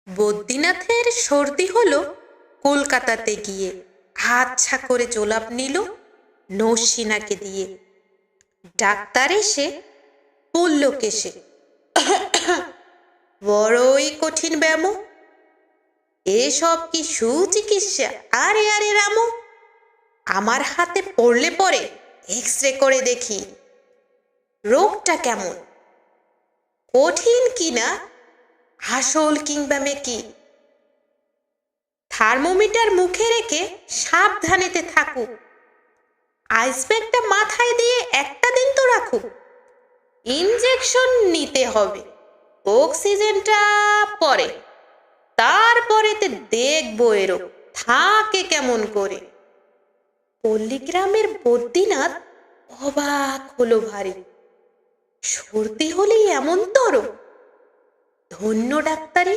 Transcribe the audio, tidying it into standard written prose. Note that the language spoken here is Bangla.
বদ্রীনাথের সর্দি হলো কলকাতাতে গিয়ে। আচ্ছা করে জোলাপ নিল নসিনাকে দিয়ে। ডাক্তার এসে বলল কেসে, বড়ই কঠিন ব্যাম, এসব কি সুচিকিৎসা? আরে আরে রামু, আমার হাতে পড়লে পরে এক্সরে করে দেখি রোগটা কেমন, কঠিন কিনা আসল কিংবা মেকি। থার্মোমিটার মুখে রেখে সাবধানেতে থাকুক, আইসব্যাগটা মাথায় দিয়ে একটা দিন তো রাখুক। ইনজেকশন নিতে হবে, অক্সিজেনটা পরে, তারপরেতে দেখবো এরও থাকে কেমন করে। পল্লীগ্রামের বদ্রীনাথ অবাক হলো ভারী। সর্দি হলেই এমন তর, ধন্য ডাক্তারি।